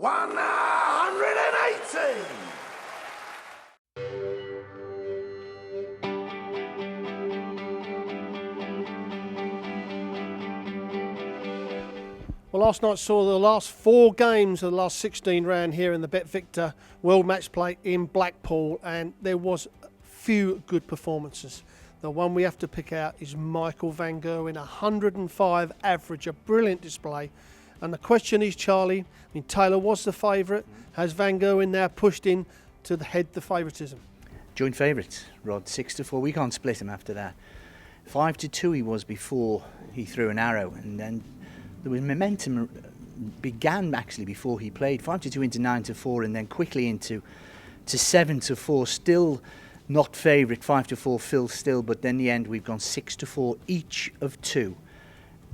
180! Well, last night saw the last 4 games of the last 16 round here in the BetVictor World Match Play in Blackpool, and there was few good performances. The one we have to pick out is Michael van Gerwen, 105 average, a brilliant display. And the question is, Charlie, Taylor was the favourite. Has van Gerwen now pushed in to the favouritism? Joint favourites, Rod, 6-4. We can't split him after that. 5-2 he was before he threw an arrow, and then there was momentum began actually before he played. 5-2 into 9-4, and then quickly into 7-4. Still not favourite. 5-4 Phil still, but then in the end we've gone 6-4 each of 2,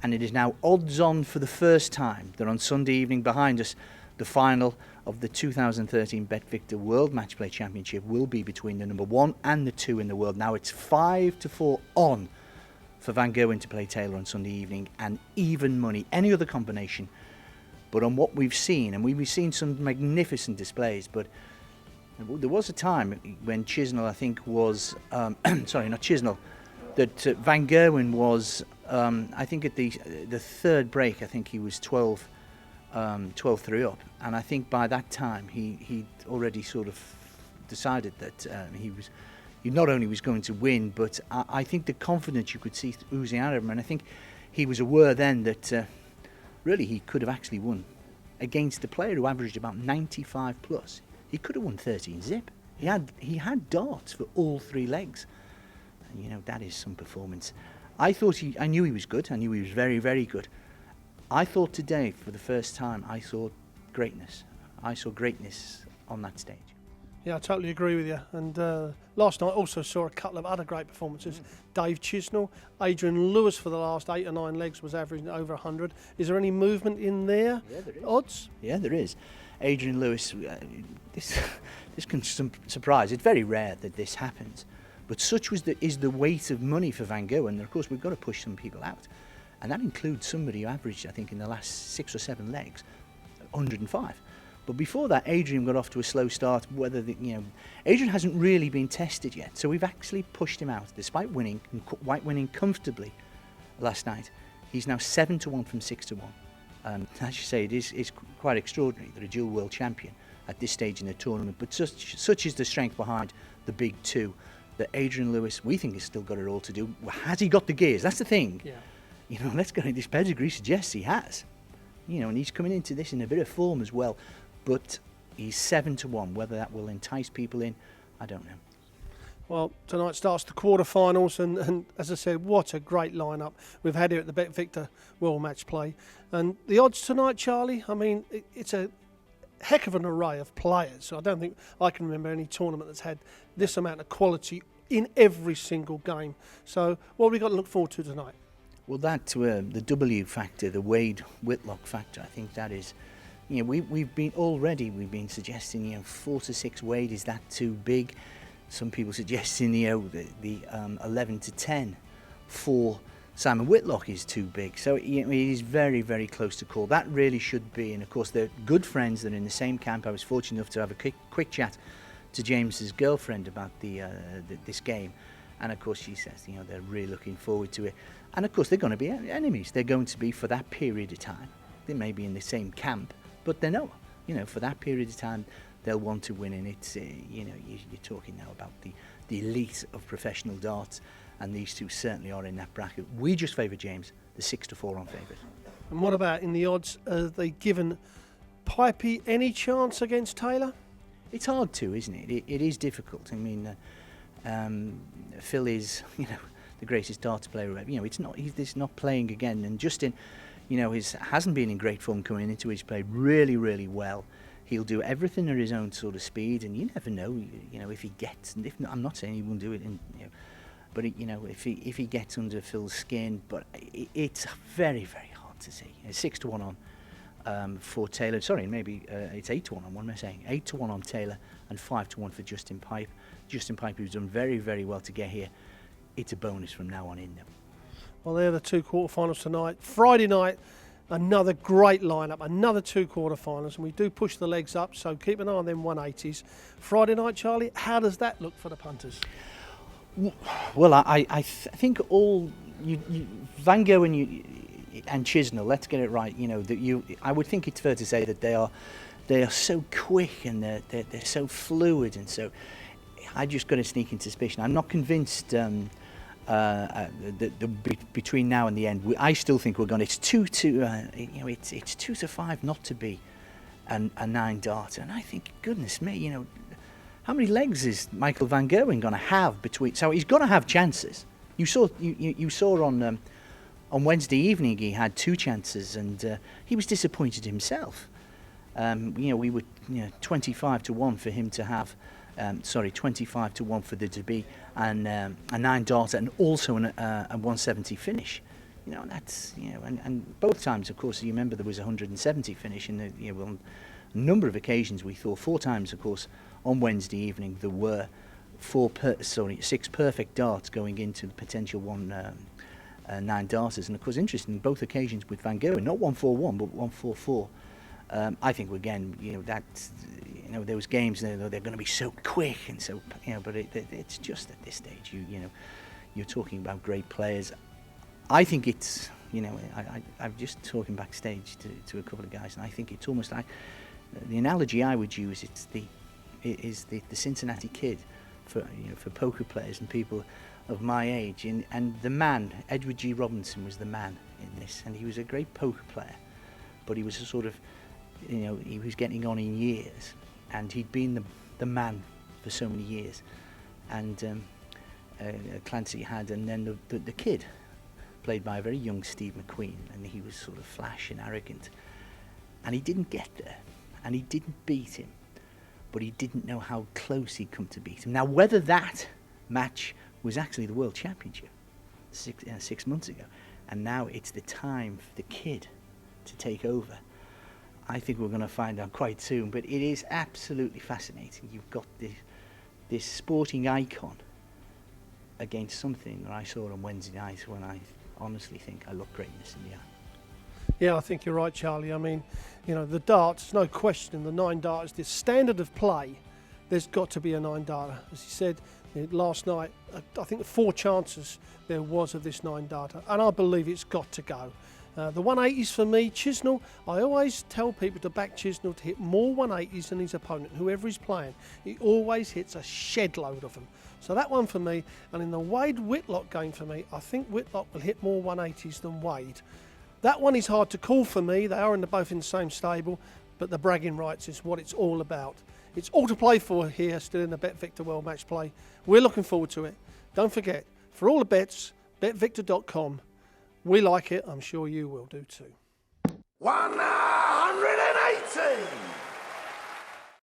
and it is now odds on for the first time that on Sunday evening behind us the final of the 2013 BetVictor World Match Play Championship will be between the number 1 and the 2 in the world. Now it's 5-4 on for van Gerwen to play Taylor on Sunday evening, and even money, any other combination. But on what we've seen, and we've seen some magnificent displays, but there was a time when Chisnell, I think, was, sorry, not Chisnell, that van Gerwen was, I think at the third break, I think he was 12-3 up, and I think by that time he already sort of decided that he not only was going to win, but I think the confidence you could see oozing out of him, and I think he was aware then that really he could have actually won against the player who averaged about 95 plus. He could have won 13 zip. He had darts for all 3 legs, and that is some performance. I knew he was good. I knew he was very, very good. I thought today, for the first time, I saw greatness. I saw greatness on that stage. Yeah, I totally agree with you. And last night also saw a couple of other great performances. Dave Chisnell, Adrian Lewis for the last 8 or 9 legs was averaging over 100. Is there any movement in there? Yeah, there is. Odds? Yeah, there is. Adrian Lewis, this can surprise. It's very rare that this happens. But such is the weight of money for van Gerwen. And of course, we've got to push some people out. And that includes somebody who averaged, I think, in the last 6 or 7 legs, 105. But before that, Adrian got off to a slow start. Adrian hasn't really been tested yet, so we've actually pushed him out, despite winning comfortably last night. He's now 7-1 from 6-1. As you say, it's quite extraordinary that a dual world champion at this stage in the tournament. But such is the strength behind the big 2 that Adrian Lewis, we think, has still got it all to do. Has he got the gears? That's the thing. Yeah. Let's go. This pedigree suggests he has. And he's coming into this in a bit of form as well. But he's 7-1. Whether that will entice people in, I don't know. Well, tonight starts the quarterfinals, and as I said, what a great lineup we've had here at the BetVictor World Match Play. And the odds tonight, Charlie, it's a heck of an array of players. I don't think I can remember any tournament that's had this amount of quality in every single game. So what have we got to look forward to tonight? Well, the W factor, the Wade Whitlock factor, I think that is. We've been suggesting 4 to 6 Wade, is that too big? Some people suggesting the 11 to 10 for Simon Whitlock is too big. So it is very, very close to call. That really should be, and of course they're good friends. They're in the same camp. I was fortunate enough to have a quick chat to James's girlfriend about this game, and of course she says they're really looking forward to it. And of course they're going to be enemies. They're going to be for that period of time. They may be in the same camp, but they know, for that period of time, they'll want to win. And it's, you're talking now about the elite of professional darts, and these two certainly are in that bracket. We just favour James, the 6-4 on favourite. And what about in the odds? Are they given Pipey any chance against Taylor? It's hard to, isn't it? It is difficult. Phil is, the greatest darts player ever. He's not playing again, and Justin, hasn't been in great form coming into it. He's played really, really well. He'll do everything at his own sort of speed, and you never know, if he gets. And if not, I'm not saying he won't do it, but if he gets under Phil's skin. But it's very, very hard to see. 6-1 on for Taylor. Sorry, maybe it's 8-1 on. What am I saying? 8-1 on Taylor and 5-1 for Justin Pipe. Justin Pipe, who's done very, very well to get here. It's a bonus from now on in, though. Well, they're the 2 quarterfinals tonight. Friday night, Another great lineup, another 2 quarterfinals, and we do push the legs up, so keep an eye on them 180s. Friday night, Charlie, how does that look for the punters? Well, I think all Van Gerwen and Chisnell, let's get it right. I would think it's fair to say that they are so quick and they're so fluid, and so I just got a sneaking suspicion. I'm not convinced. Between now and the end, I still think we're going. It's 2 to 5 not to be a 9 darter, and I think, goodness me, how many legs is Michael Van Gerwen going to have between? So he's going to have chances. You saw on Wednesday evening he had 2 chances, and he was disappointed himself. We were 25 to 1 for him to have. 25 to 1 for there to be a 9 darter and also a 170 finish. That's and both times, of course, you remember there was a 170 finish, and on a number of occasions we thought 4 times, of course, on Wednesday evening there were 6 perfect darts going into the potential 9 darters, and of course, interestingly, both occasions with Van Gerwen, not 141 but 144. I think again, those games, they're going to be so quick and so, but it's just at this stage, you're talking about great players. I think it's, I'm just talking backstage to a couple of guys, and I think it's almost like the analogy I would use. Is the Cincinnati Kid for poker players and people of my age, and the man Edward G. Robinson was the man in this, and he was a great poker player, but he was a sort of, he was getting on in years, and he'd been the man for so many years, and Clancy had, and then the kid, played by a very young Steve McQueen, and he was sort of flash and arrogant, and he didn't get there, and he didn't beat him, but he didn't know how close he'd come to beat him. Now, whether that match was actually the World Championship 6 months ago, and now it's the time for the kid to take over, I think we're going to find out quite soon. But it is absolutely fascinating. You've got this sporting icon against something that I saw on Wednesday night, when I honestly think I look greatness in the eye. Yeah, I think you're right, Charlie. I mean, the darts, no question, the 9 darters, the standard of play, there's got to be a 9 darter. As he said last night, I think 4 chances there was of this 9 darter, and I believe it's got to go. The 180s for me, Chisnell, I always tell people to back Chisnell to hit more 180s than his opponent, whoever he's playing. He always hits a shed load of them. So that one for me, and in the Wade-Whitlock game for me, I think Whitlock will hit more 180s than Wade. That one is hard to call for me. They are both in the same stable, but the bragging rights is what it's all about. It's all to play for here, still in the BetVictor World Match Play. We're looking forward to it. Don't forget, for all the bets, betvictor.com. We like it. I'm sure you will do too. 180!